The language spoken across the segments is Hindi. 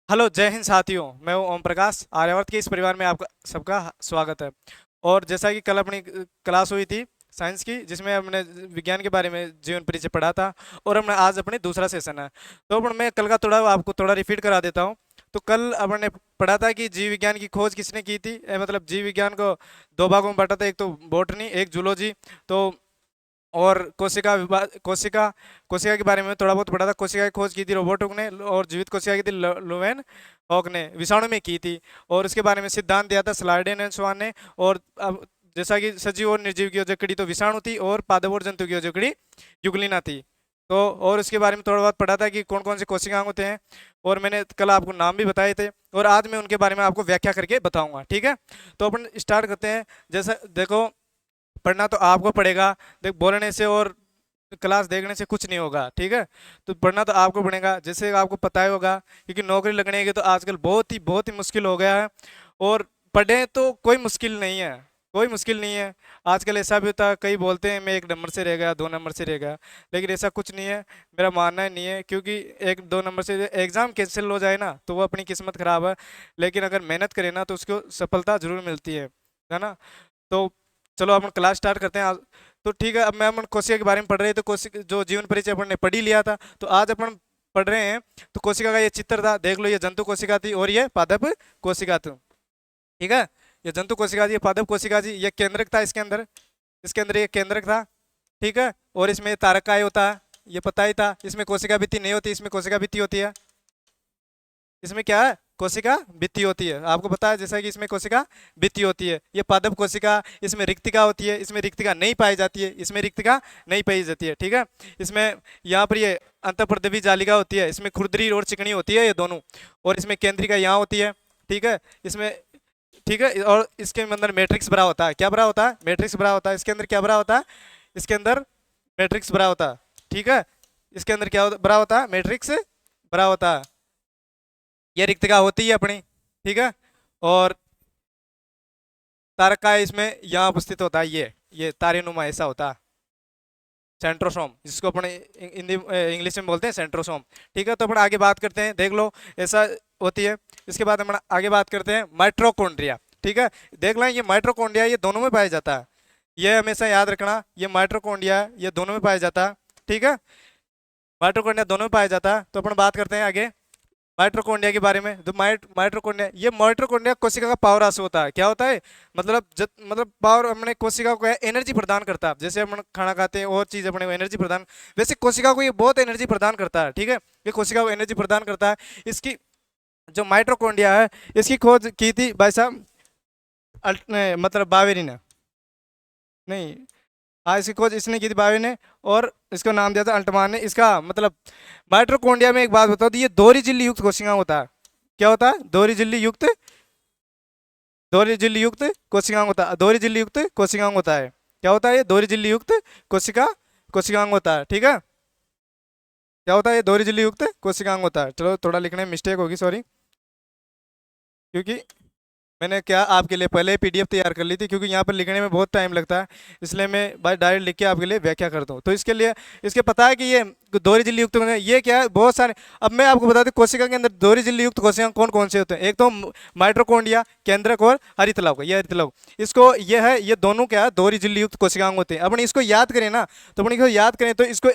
हेलो, जय हिंद साथियों। मैं हूं ओम प्रकाश। आर्यावर्त के इस परिवार में आपका सबका स्वागत है। और जैसा कि कल अपनी क्लास हुई थी साइंस की, जिसमें हमने विज्ञान के बारे में जीवन परिचय पढ़ा था। और हमने आज अपनी दूसरा सेशन है, तो अपन मैं कल का थोड़ा आपको थोड़ा रिपीट करा देता हूँ। तो कल अपन ने पढ़ा था कि जीव विज्ञान की खोज किसने की थी। मतलब जीव विज्ञान को दो भागों में बांटा था, एक तो बॉटनी, एक जूलॉजी। तो और कोशिका विभाग, कोशिका कोशिका के बारे में थोड़ा बहुत पढ़ा था। कोशिका की खोज की थी रोबोटुक ने, और जीवित कोशिका की थी लुवेन हॉक ने विषाणु में की थी। और उसके बारे में सिद्धांत दिया था स्लाइडेन एंड स्वान ने। और अब जैसा कि सजीव और निर्जीव की ओजोकड़ी तो विषाणु थी, और पादप और जंतु की ओजोकड़ी युगलिना थी। तो और उसके बारे में थोड़ा बहुत पढ़ा था कि कौन कौन से कोशिकांग होते हैं। और मैंने कल आपको नाम भी बताए थे, और आज मैं उनके बारे में आपको व्याख्या करके बताऊंगा। ठीक है, तो अपन स्टार्ट करते हैं। जैसा देखो, पढ़ना तो आपको पड़ेगा। देख, बोलने से और क्लास देखने से कुछ नहीं होगा। ठीक है, तो पढ़ना तो आपको पड़ेगा, जैसे आपको पता ही होगा, क्योंकि नौकरी लगने की तो आजकल बहुत ही मुश्किल हो गया है। और पढ़े तो कोई मुश्किल नहीं है, कोई मुश्किल नहीं है। आजकल ऐसा भी होता है, कई बोलते हैं मैं 1 नंबर से रह गया, 2 नंबर से रह गया, लेकिन ऐसा कुछ नहीं है। मेरा मानना ही नहीं है, क्योंकि 1 2 नंबर से एग्जाम कैंसिल हो जाए ना तो वो अपनी किस्मत खराब है। लेकिन अगर मेहनत करें ना तो उसको सफलता जरूर मिलती है ना। तो चलो अपन क्लास स्टार्ट करते हैं आज। तो ठीक है, अब मैं अपन कोशिका के बारे में पढ़ रहे हैं, तो कोशिका जो जीवन परिचय अपन ने पढ़ ही लिया था, तो आज अपन पढ़ रहे हैं। तो कोशिका का ये चित्र था, देख लो, ये जंतु कोशिका थी और ये पादप कोशिका थी। ठीक है, ये जंतु कोशिका थी, ये पादप कोशिका थी। ये केंद्रक था इसके अंदर ये केंद्रक था। ठीक है, और इसमें तारक काय होता है, ये पता ही था। इसमें कोशिका भित्ति नहीं होती, इसमें कोशिका भित्ति होती है। इसमें क्या है, कोशिका भित्ति होती है, आपको पता है, जैसा कि इसमें कोशिका भित्ति होती है। ये पादप कोशिका, इसमें रिक्तिका होती है, इसमें रिक्तिका नहीं पाई जाती है, इसमें रिक्तिका नहीं पाई जाती है। ठीक है, इसमें यहाँ पर ये अंतःप्रदेवी जालिका होती है, इसमें खुरदरी और चिकनी होती है, ये दोनों। और इसमें केंद्रिका यहाँ होती है। ठीक है, इसमें, ठीक है, और इसके अंदर मैट्रिक्स भरा होता है। क्या भरा होता है, मैट्रिक्स भरा होता है। इसके अंदर क्या भरा होता है, इसके अंदर मैट्रिक्स भरा होता है। ठीक है, इसके अंदर क्या भरा होता है, मैट्रिक्स भरा होता है। ये रिक्तिका होती है अपनी। ठीक है, और तारक का इसमें यहाँ उपस्थित होता है, ये तारेनुमा ऐसा होता है, सेंट्रोसोम, जिसको अपन हिंदी इंग्लिश में बोलते हैं सेंट्रोसोम। ठीक है, तो अपन आगे बात करते हैं, देख लो ऐसा होती है। इसके बाद अपन आगे बात करते हैं माइट्रोकॉन्ड्रिया। ठीक है, देख लें, ये माइट्रोकॉन्ड्रिया ये दोनों में पाया जाता है। ये हमेशा याद रखना, ये माइट्रोकॉन्ड्रिया ये दोनों में पाया जाता है। ठीक है, माइट्रोकॉन्ड्रिया दोनों में पाया जाता है। तो अपन बात करते हैं आगे माइट्रोकॉन्ड्रिया के बारे में। तो माइट्रोकॉन्ड्रिया, ये माइट्रोकॉन्ड्रिया कोशिका का पावर हाउस होता है। क्या होता है, मतलब पावर अपने कोशिका को एनर्जी प्रदान करता है। जैसे हम खाना खाते हैं और चीज अपने को एनर्जी प्रदान, वैसे कोशिका को ये बहुत एनर्जी प्रदान करता है। ठीक है, ये कोशिका को एनर्जी प्रदान करता है। इसकी जो माइट्रोकॉन्ड्रिया है, इसकी खोज की थी भाई साहब मतलब बावेरी ने, नहीं, हाँ, इसकी खोज इसने की थी बावेरी ने, और इसका नाम दिया था अल्टमान ने। इसका मतलब माइट्रोकॉन्ड्रिया में एक बात बताओ, तो ये दोहरी झिल्ली युक्त कोशिका होता है। क्या होता है, दोहरी झिल्ली युक्त कोशिकांग होता है, दोहरी झिल्ली युक्त कोशिकांग होता है। क्या होता है, ये दोहरी झिल्ली युक्त कोशिकांग होता है। ठीक है, क्या होता है, ये दोहरी झिल्ली युक्त कोशिकांग होता है। चलो, थोड़ा लिखने में मिस्टेक होगी, सॉरी, क्योंकि मैंने क्या आपके लिए पहले पीडीएफ तैयार कर ली थी, क्योंकि यहाँ पर लिखने में बहुत टाइम लगता है, इसलिए मैं भाई डायरेक्ट लिख के आपके लिए व्याख्या करता हूँ। तो इसके लिए, इसके पता है कि ये दोहरी झिल्ली युक्त ये क्या है, बहुत सारे। अब मैं आपको बता दूं, कोशिका के अंदर दोहरी झिल्ली युक्त कोशिका कौन कौन से होते हैं। एक तो माइट्रोकॉन्ड्रिया, केंद्रक, और हरितलव। ये हरितलव, इसको ये है, ये दोनों क्या है, दोहरी झिल्ली युक्त कोशिकांग होते हैं। अपन इसको याद करें ना, तो अपन इसको याद करें तो इसको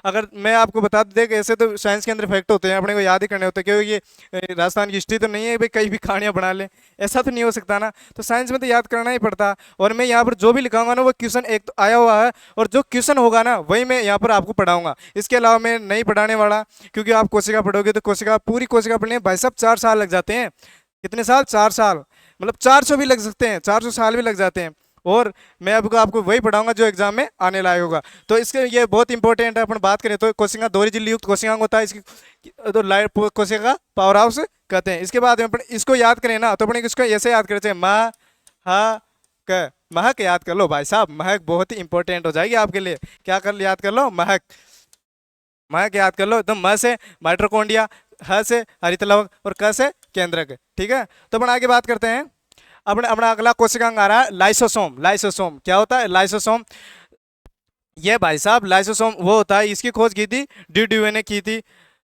अगर मैं आपको बता दें कि ऐसे तो साइंस के अंदर फैक्ट होते हैं, अपने को याद ही करने होते हैं, क्योंकि ये राजस्थान की हिस्ट्री तो नहीं है भाई कहीं भी कहानियां बना लें, ऐसा तो नहीं हो सकता ना। तो साइंस में तो याद करना ही पड़ता। और मैं यहाँ पर जो भी लिखाऊंगा ना, वो क्वेश्चन एक तो आया हुआ है, और जो क्वेश्चन होगा ना वही मैं यहाँ पर आपको पढ़ाऊंगा। इसके अलावा मैं नहीं पढ़ाने वाला, क्योंकि आप कोशिका पढ़ोगे तो पूरी कोशिका पढ़ने में भाई साहब 4 साल लग जाते हैं। कितने साल, 4 साल, मतलब 400 भी लग सकते हैं, 400 साल भी लग जाते हैं। और मैं आपको वही पढ़ाऊंगा जो एग्जाम में आने लायक होगा। तो इसके ये बहुत इंपॉर्टेंट है। अपन बात करें तो कोशिका दोहरी झिल्ली युक्त कोशिकांग होता है, इसकी तो लाइट कोशिका का पावर हाउस कहते हैं। इसके बाद में अपन इसको याद करें ना, तो अपने इसको ऐसे याद करते हैं, महक याद कर लो भाई साहब। महक बहुत ही इंपॉर्टेंट हो जाएगी आपके लिए। क्या कर याद कर लो, महक, महक याद कर लो एकदम। म से माइट्रोकॉन्ड्रिया, ह से हरितलवक, और क से केंद्रक। ठीक है, तो अपन आगे बात करते हैं। अपने अपना अगला कोशिकांग आ रहा है लाइसोसोम। लाइसोसोम क्या होता है, लाइसोसोम, ये भाई साहब लाइसोसोम वो होता है, इसकी खोज की थी डी ड्यूवे ने की थी।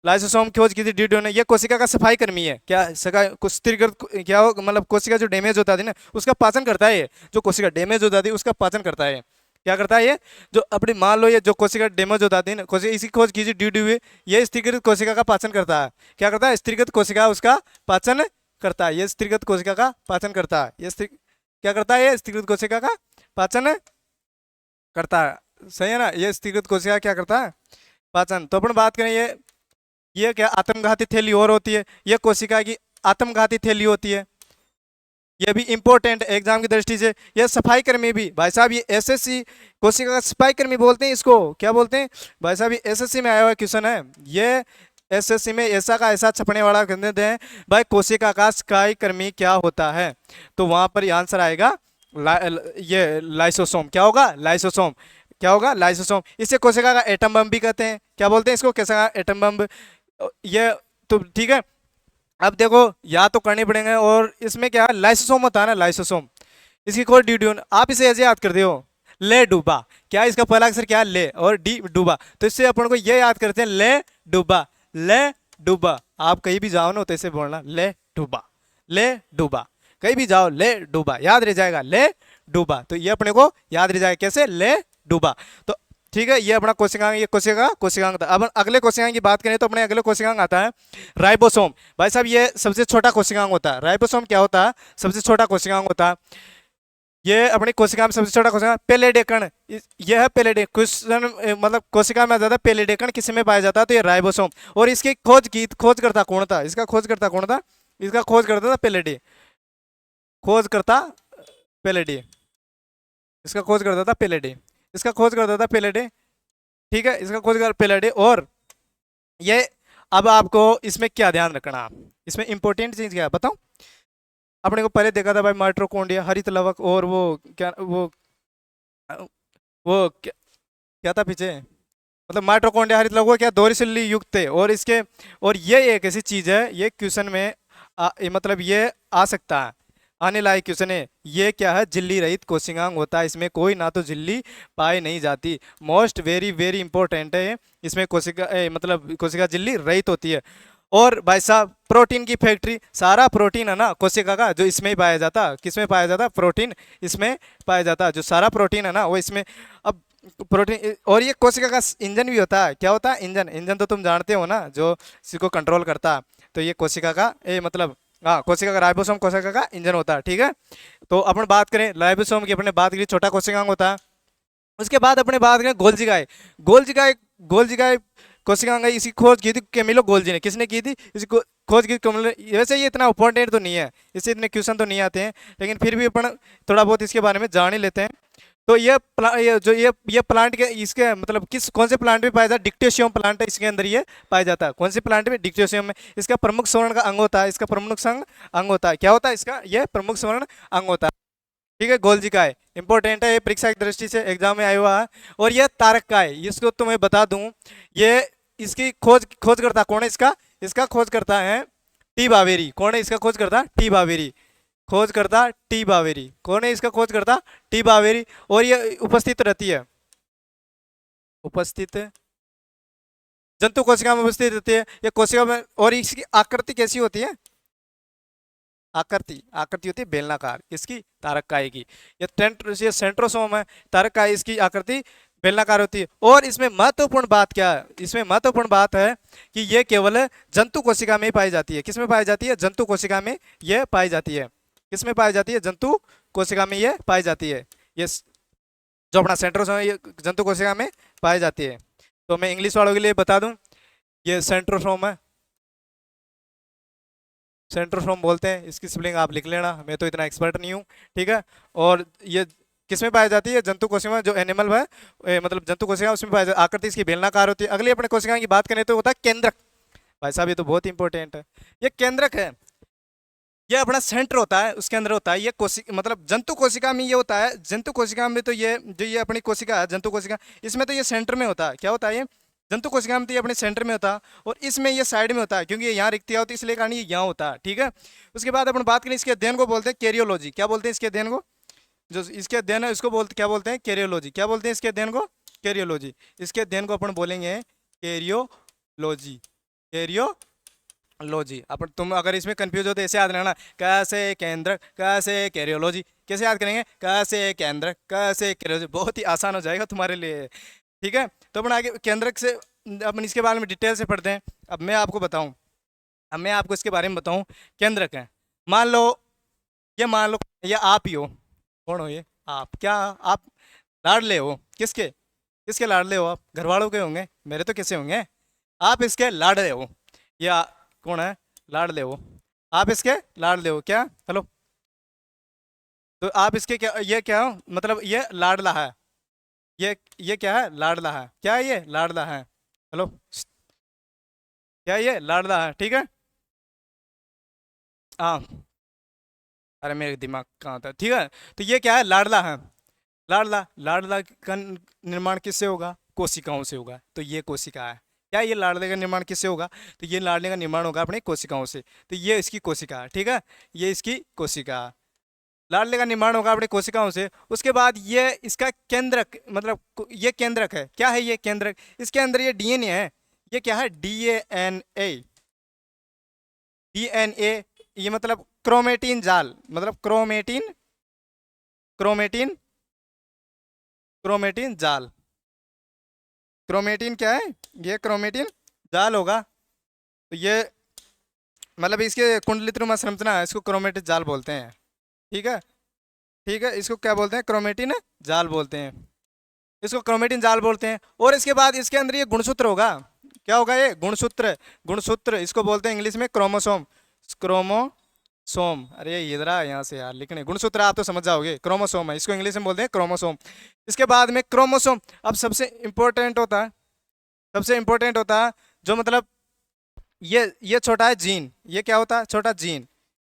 लाइसोसोम खोज की थी ड्यूडी ने, ये कोशिका का सफाई कर्मी है। क्या सका कुछ स्थिरीकृत क्या हो, मतलब कोशिका जो डैमेज होता है ना उसका पाचन करता है ये, जो कोशिका डैमेज हो जाती है उसका पाचन करता है। क्या करता है ये, जो अपनी मान लो ये जो कोशिका डैमेज हो जाती है ना कोशिका, इसी खोज कीजिए ड्यूडी हुई, ये स्थिरीकृत कोशिका का पाचन करता है। क्या करता है, स्थिरीकृत कोशिका उसका पाचन करता है, ये स्थिरीकृत कोशिका का पाचन करता है। क्या करता है, ये स्थिरीकृत कोशिका का पाचन करता है, सही है ना। ये स्थिरीकृत कोशिका क्या करता है, पाचन। तो अपन बात करें ये क्या आत्मघाती थैली और होती है, ये कोशिका की आत्मघाती थैली होती है। ये भी इंपॉर्टेंट एग्जाम की दृष्टि से। ये सफाई कर्मी भी भाई साहब, ये एसएससी कोशिका का सफाई कर्मी बोलते हैं इसको, क्या बोलते हैं भाई साहब, ये एसएससी में आया हुआ क्वेश्चन है ये। एसएससी में ऐसा का ऐसा छपने वाला कहते हैं भाई कोशिका का सफाई कर्मी क्या होता है, तो वहां पर आंसर आएगा ये लाइसोसोम। क्या होगा, लाइसोसोम। क्या होगा, लाइसोसोम। इसे कोशिका का एटम बम भी कहते हैं। क्या बोलते हैं इसको, कोशिका का एटम बम। ये तो ठीक है। अब देखो या तो करने पड़ेंगे, और इसमें क्या है, लाइसोसोम होता है ना, लाइसोसोम। इसकी कोई ड्यूड्यून आप इसे ऐसे याद कर दो, ले डूबा। क्या इसका पहला अक्षर क्या है, ले, और डी डूबा, तो इससे अपन को ये याद करते हैं ले डूबा, ले डूबा। आप कहीं भी जाओ ना तो इसे बोलना ले डूबा, ले डूबा। कहीं भी जाओ ले डूबा, याद रह जाएगा ले डूबा। तो ये अपने को याद रह जाएगा कैसे, ले डूबा। तो ठीक है, ये अपना कोशिकांग, ये कोशिकांग था। अब अगले कोशिकांग की बात करें तो अपने अगले कोशिकांग आता है राइबोसोम। भाई साहब ये सबसे छोटा कोशिकांग होता है। राइबोसोम क्या होता है, सबसे छोटा कोशिकांग होता है। ये अपनी कोशिका में सबसे छोटा कोशिका पेलेडेकन, यह है पेलेडे क्वेश्चन, मतलब कोशिका में ज्यादा पेलेडेकन किसी में पाया जाता है, तो ये राइबोसोम। और इसकी खोज करता कौन था, इसका खोज करता कौन था, इसका खोज करता था पेलेडे, खोज करता पेलेडे, इसका खोज करता था पेलेडे, इसका खोज करता था पेलेडे। ठीक है, इसका खोज कर पेलेडे। और ये अब आपको इसमें क्या ध्यान रखना, इसमें इंपॉर्टेंट चीज क्या है बताओ। अपने को पहले देखा था भाई माइटोकॉन्ड्रिया, हरित लवक, और वो क्या वो क्या था पीछे, मतलब माइटोकॉन्ड्रिया हरित लवक क्या दोहरी युक्त है। और इसके और ये एक ऐसी चीज है, ये क्वेश्चन में मतलब ये आ सकता है, आने लायक क्वेश्चन है। ये क्या है, झिल्ली रहित कोशिकांग होता है, इसमें कोई ना तो झिल्ली पाई नहीं जाती। मोस्ट वेरी वेरी इंपॉर्टेंट है, इसमें कोशिका मतलब कोशिका झिल्ली रहित होती है। और भाई साहब प्रोटीन की फैक्ट्री, सारा प्रोटीन है ना कोशिका का जो इसमें ही पाया जाता, किसमें पाया जाता, प्रोटीन इसमें पाया जाता, जो सारा प्रोटीन है ना वो इसमें। अब प्रोटीन, और ये कोशिका का इंजन भी होता है। क्या होता है, इंजन। इंजन तो तुम जानते हो ना, जो इसको कंट्रोल करता है। तो ये कोशिका का मतलब हाँ, कोशिका का राइबोसोम कोशिका का इंजन होता है। ठीक है, तो अपन बात करें राइबोसोम की, अपने बात करें छोटा कोशिकांग होता है। उसके बाद अपने बात करें गोल्जिकाए। गोल्जिकाए कोशिकांग, इसकी खोज की थी कैमिलो गोल्जी ने। किसने की थी, इसकी खोज की कैमिलो। वैसे ये इतना इंपॉर्टेंट तो नहीं है, इससे इतने क्वेश्चन तो नहीं आते हैं, लेकिन फिर भी अपन थोड़ा बहुत इसके बारे में जान ही लेते हैं। तो ये प्लांट के इसके मतलब कौन से प्लांट में पाया जाता है, डिक्टेशियम प्लांट है इसके अंदर ये पाया जाता है। कौन से प्लांट में, डिक्टेशियम में। इसका प्रमुख स्वर्ण का अंग होता है, इसका प्रमुख अंग होता है। क्या होता है इसका, ये प्रमुख स्वर्ण अंग होता है। ठीक है, गोल्जी का है, इंपॉर्टेंट है ये, परीक्षा की दृष्टि से एग्जाम में आया हुआ है। और ये तारक का है, इसको तो मैं बता दूं, ये इसकी खोज करता कौन है, इसका खोज करता है टी बावेरी। कौन है इसका खोज करता, टी बावेरी। खोज करता टी बावेरी, कौन है इसका खोज करता, टी बावेरी। और ये उपस्थित रहती है, उपस्थित जंतु कोशिका में उपस्थित रहती है ये कोशिका में। और इसकी आकृति कैसी होती है, आकृति होती है बेलनाकार, इसकी तारककाय की। ये सेंट्रोसोम है, तारककाय इसकी आकृति बेलनाकार होती है। और इसमें महत्वपूर्ण बात क्या है, इसमें महत्वपूर्ण बात है कि ये केवल जंतु कोशिका में ही पाई जाती है। किसमें पाई जाती है, जंतु कोशिका में ये पाई जाती है। किसमें पाई जाती है, जंतु कोशिका में ये पाई जाती है। ये जो अपना सेंट्रोसोम है ये जंतु कोशिका में पाई जाती है। तो मैं इंग्लिश वालों के लिए बता दूं, ये सेंट्रोसोम है, सेंट्रोसोम बोलते हैं। इसकी स्पेलिंग आप लिख लेना, मैं तो इतना एक्सपर्ट नहीं हूँ। ठीक है, और ये किसमें पाई जाती है, जंतु कोशिका, जो एनिमल है मतलब जंतु कोशिका उसमें पाई जाती है। आकृति इसकी बेलनाकार होती है। अगली अपने कोशिका की बात करें तो होता है केंद्रक। भाई साहब ये तो बहुत इंपॉर्टेंट है, ये केंद्रक है। ये अपना सेंटर होता है, उसके अंदर होता है ये कोशिका, मतलब जंतु कोशिका में ये होता है। जंतु कोशिका में तो ये जो ये अपनी कोशिका है जंतु कोशिका, इसमें तो ये सेंटर में होता है। क्या होता है ये, जंतु कोशिका में तो ये अपने सेंटर में होता है, और इसमें ये साइड में होता है, क्योंकि ये यहाँ रिक्तियाँ होती है इसलिए कारण ये यहाँ होता है। ठीक है, उसके बाद अपन बात करें इसके अध्ययन को बोलते हैं कैरियोलॉजी। क्या बोलते हैं इसके अध्ययन को, जो इसके अध्ययन है इसको बोलते, क्या बोलते हैं, कैरियोलॉजी। क्या बोलते हैं इसके अध्ययन को, कैरियोलॉजी। इसके अध्ययन को अपन बोलेंगे कैरियोलॉजी, कैरियोलॉजी। अपन तुम अगर इसमें कंफ्यूज हो तो ऐसे याद रखना, कैसे केंद्रक, कैसे कैरियोलॉजी। कैसे याद करेंगे, कैसे केंद्रक, कैसे कैरियोलॉजी। बहुत ही आसान हो जाएगा तुम्हारे लिए, ठीक है। तो अपन आगे केंद्रक से अपन इसके बारे में डिटेल से पढ़ते हैं। अब मैं आपको बताऊं, अब मैं आपको इसके बारे में बताऊं, केंद्रक है। मान लो, ये मान लो ये आप ही हो। कौन हो ये? आप। क्या आप लाडले हो? किसके? किसके लाडले हो आप? घर वालों के होंगे, मेरे तो कैसे होंगे। आप इसके लाडले हो। कौन है? लाडले हो। आप इसके लाडले हो क्या? हेलो। तो आप इसके क्या, ये क्या हो मतलब, ये लाडला है। ये क्या है? लाडला है। क्या है ये? लाडला है। हेलो। क्या ये? लाडला है, ठीक है। हाँ। अरे मेरे दिमाग कहाँ था, ठीक है। तो ये क्या है? लाडला है। लाडला, लाडला का निर्माण किससे होगा? कोशिकाओं से होगा। तो ये कोशिका है। क्या ये लाडले का निर्माण किससे होगा? तो ये लाडले का निर्माण होगा अपने कोशिकाओं से। तो ये इसकी कोशिका है, ठीक है। ये इसकी कोशिका है। लाडले का निर्माण होगा अपने कोशिकाओं से। उसके बाद ये इसका केंद्रक, मतलब ये केंद्रक है। क्या है ये केंद्रक? इसके अंदर ये डीएनए है। ये क्या है? डीएनए। डीएनए, ये मतलब क्रोमेटिन जाल, मतलब क्रोमेटिन, क्रोमेटिन, क्रोमेटिन जाल। क्रोमेटिन क्या है? ये क्रोमेटिन जाल होगा। तो ये मतलब इसके कुंडलित्रुमा संरचना है, इसको क्रोमेटिन जाल बोलते हैं, ठीक है। ठीक है, इसको क्या बोलते हैं? क्रोमेटिन जाल बोलते हैं। इसको क्रोमेटिन जाल बोलते हैं। और इसके बाद इसके अंदर ये गुणसूत्र होगा। क्या होगा ये? गुणसूत्र। गुणसूत्र इसको बोलते हैं इंग्लिश में क्रोमोसोम। क्रोमोसोम, अरे ये इधर आ यहाँ से यार लिखने। गुणसूत्र आप तो समझ जाओगे, क्रोमोसोम है, इसको इंग्लिश में बोलते हैं क्रोमोसोम। इसके बाद में क्रोमोसोम। अब सबसे इंपॉर्टेंट होता है, सबसे इंपॉर्टेंट होता है जो मतलब ये छोटा है जीन। ये क्या होता है? छोटा जीन।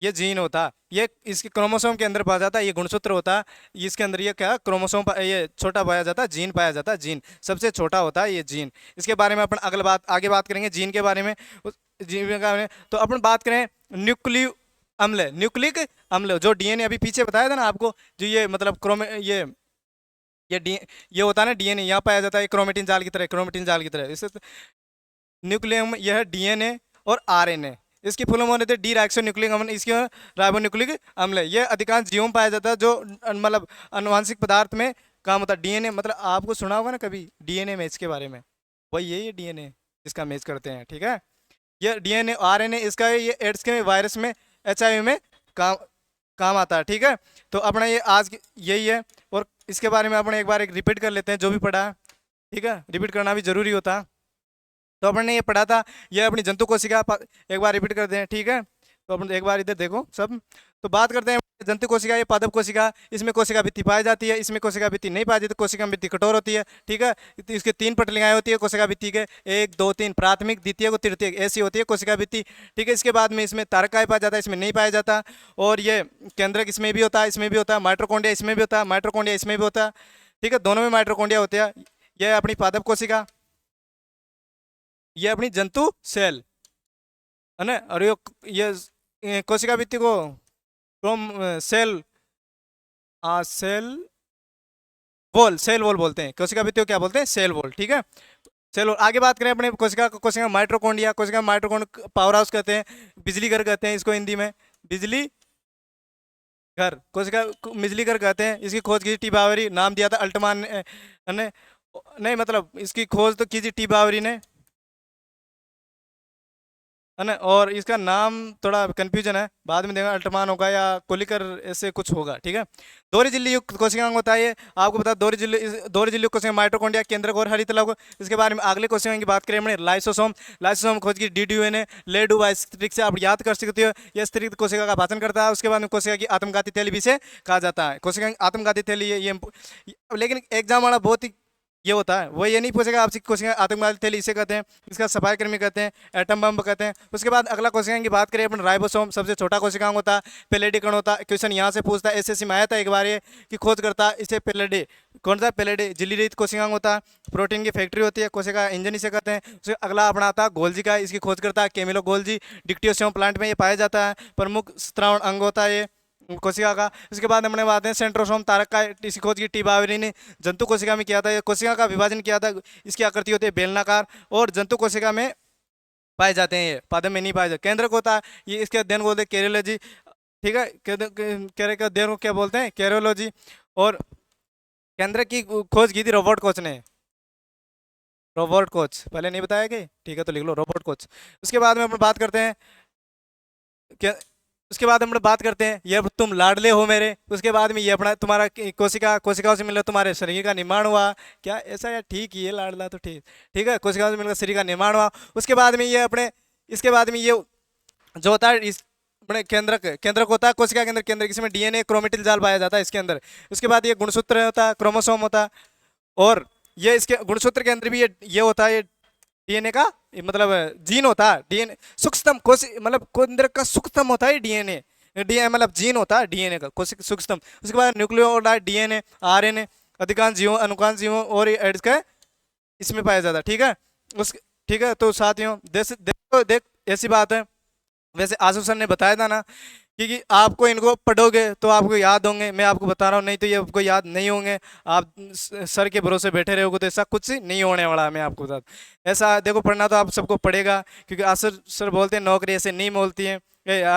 ये जीन होता है, ये इसके क्रोमोसोम के अंदर पाया जाता है। ये गुणसूत्र होता है, इसके अंदर ये क्या क्रोमोसोम ये छोटा पाया जाता है, जीन पाया जाता है। जीन सबसे छोटा होता है ये जीन। इसके बारे में अपन अगले बात आगे बात करेंगे जीन के बारे में। जीन के बारे में तो अपन बात करें न्यूक्लियो अम्ल। न्यूक्लिक अम्ल जो डीएनए अभी पीछे बताया था ना आपको, जो ये मतलब ये डी ये होता है ना डीएनए, यहाँ पाया जाता है क्रोमेटिन जाल की तरह, क्रोमेटिन जाल की तरह। इसे न्यूक्लियम, यह डीएनए और आरएनए। इसकी फुल फॉर्म होते हैं डी राइबो न्यूक्लिक अम्ल, इसके राइबोन्यूक्लिक अम्ल। ये अधिकांश जीवों में पाया जाता है जो मतलब आनुवंशिक पदार्थ में काम होता है। डीएनए मतलब आपको सुना होगा ना कभी डीएनए मैच के बारे में, वही है ये डीएनए इसका मैच करते हैं, ठीक है। ये डीएनए आरएनए इसका ये एड्स के वायरस में, एचआईवी में काम काम आता है, ठीक है। तो अपना ये यही है। और इसके बारे में अपने एक बार रिपीट कर लेते हैं जो भी पढ़ा है, ठीक है। रिपीट करना भी जरूरी होता है। तो अपन ने ये पढ़ा था, ये अपनी जंतु कोशिका एक बार रिपीट करते हैं, ठीक है। तो अपन एक बार इधर देखो सब। तो बात करते हैं जंतु कोशिका, ये पादप कोशिका। इसमें कोशिका भित्ति पाई जाती है, इसमें कोशिका भित्ति नहीं पाई जाती। कोशिका भित्ति कठोर होती है, ठीक है। तो इसके 3 पटलियाएं होती है कोशिका भित्ति के, 1 2 3, प्राथमिक, द्वितीय को तृतीय, ऐसी होती है कोशिका भित्ति, ठीक है। इसके बाद में इसमें तारकाय पाया जाता है, इसमें नहीं पाया जाता। और ये केंद्रक इसमें भी होता है, इसमें भी होता है। माइट्रोकॉन्ड्रिया इसमें भी होता है, माइट्रोकॉन्ड्रिया इसमें भी होता है, ठीक है। दोनों में माइट्रोकॉन्ड्रिया होते हैं। यह अपनी पादप कोशिका, ये अपनी जंतु सेल है ना। और ये कोशिका भित्ति को क्रोम cell cell wall, cell wall बोलते हैं। कोशिका भित्ति को क्या बोलते हैं? सेल वॉल, ठीक है। Cell wall. आगे बात करें अपने कोशिका माइट्रोकॉन्ड्रिया। कोशिका माइट्रोकॉन्ड्रिया पावर हाउस कहते हैं, बिजली घर कहते हैं इसको हिंदी में, बिजली घर। कोशिका बिजली घर कहते हैं। इसकी खोज की टी बावरी, नाम दिया था अल्टमान ने, नहीं मतलब इसकी खोज तो की टी बावरी ने, है ना। और इसका नाम थोड़ा कंफ्यूजन है, बाद में देखना अल्टमान होगा या कोलिकर, ऐसे कुछ होगा, ठीक है। दोहरी झिल्ली युक्त कोशिकांग होता है ये, आपको बता। दोहरी झिल्ली युक्त कोशिका माइटोकॉन्ड्रिया, केंद्रक और हरितलक। इसके बारे में अगले कोशिकांग की बात करें हमने लाइसोसोम। लाइसोसोम खोज की DDUNA लेडुवा स्त्रिक से आप याद कर सकते हो। यह स्त्रिक कोशिका का भाषण करता है। उसके बाद में कोशिका की आत्मघाती थैली भी से कहा जाता है। कोशिका की आत्मघाती थैली ये लेकिन एग्जाम वाला बहुत ही ये होता है, वो ये नहीं पूछेगा आपसे कोशिका आतंकवादी थैली इसे कहते हैं, इसका सफाई कर्मी कहते हैं, एटम बम कहते हैं। उसके बाद अगला कोशिकांग की बात करें अपन, राइबोसोम सबसे छोटा कोशिकांग होता है। पेलेडी कण होता है। क्वेश्चन यहाँ से पूछता है, एसएससी में आया था एक बार ये कि खोज करता है इसे पेलेडी। कौन सा? पेलेडी। झिल्ली रहित कोशिकांग होता है, प्रोटीन की फैक्ट्री होती है, कोशिका इंजन इसे कहते हैं। उसके अगला अपना आता है गोल्जी का, इसकी खोज करता है कैमिलो गोल्जी। डिक्टियोसोम प्लांट में ये पाया जाता है, प्रमुख श्रावण अंग होता है ये कोशिका का। इसके बाद हमने बात है सेंट्रोसोम तारक का, इसकी खोज की टी बावरी ने जंतु कोशिका में किया था। कोशिका का विभाजन किया था, इसकी आकृति होती है बेलनाकार। और जंतु कोशिका में पाए जाते हैं, ये पादप में नहीं पाए जाते। केंद्रक होता है, ये इसके अध्ययन को बोलते हैं कैरियोलॉजी। ठीक है, केंद्र के अध्ययन को क्या बोलते हैं, कैरियोलॉजी। और केंद्रक की खोज की थी रॉबर्ट कोच ने, रॉबर्ट कोच, पहले नहीं बताया कि, ठीक है तो लिख लो रॉबर्ट कोच। उसके बाद में अपन बात करते हैं क्या, उसके बाद हम लोग बात करते हैं, ये अब तुम लाडले हो मेरे। उसके बाद में ये अपना तुम्हारा कोशिकाओं से मिलकर तुम्हारे शरीर का निर्माण हुआ। क्या ऐसा, या ठीक ही है, लाडला तो ठीक, ठीक है, कोशिकाओं से मिलकर शरीर का निर्माण हुआ। उसके बाद में ये अपने, इसके बाद में ये जो होता है इस अपने केंद्रक, केंद्रक होता है कोशिका के अंदर, केंद्रक, इसमें डीएनए क्रोमेटिल जाल पाया जाता है इसके अंदर। उसके बाद ये गुणसूत्र होता है, क्रोमोसोम होता है। और ये इसके गुणसूत्र के अंदर भी ये होता है, ये डीएनए का मतलब जीन होता है, डीएनए सूक्ष्म कोशि मतलब केंद्र का सूक्ष्म होता है डीएनए, डीएनए मतलब जीन होता है डीएनए का कोशिक सूक्ष्म। उसके बाद न्यूक्लियोटाइड डीएनए, आरएनए, अधिकांश जीवों, अनुकांश जीवों और एड्स का इसमें पाया जाता है। ठीक है, उस ठीक है तो साथियों देख ऐसी बात है। वैसे आसफ सर ने बताया था ना, क्योंकि आपको इनको पढ़ोगे तो आपको याद होंगे, मैं आपको बता रहा हूँ, नहीं तो ये आपको याद नहीं होंगे। आप सर के भरोसे बैठे रहोगे तो ऐसा कुछ नहीं होने वाला है, मैं आपको बता दूं। ऐसा देखो, पढ़ना तो आप सबको पड़ेगा, क्योंकि आसफ सर बोलते हैं नौकरी ऐसे नहीं मिलती है,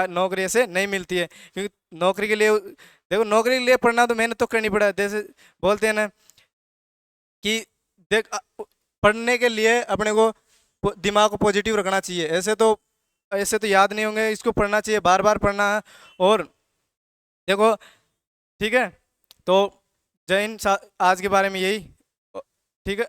नौकरी ऐसे नहीं मिलती है। क्योंकि नौकरी के लिए देखो, नौकरी के लिए पढ़ना तो मेहनत तो करनी पड़ा, जैसे बोलते हैं ना कि देख पढ़ने के लिए अपने को दिमाग को पॉजिटिव रखना चाहिए। ऐसे तो याद नहीं होंगे, इसको पढ़ना चाहिए, बार बार पढ़ना है। और देखो, ठीक है, तो जय हिंद। आज के बारे में यही, ठीक है।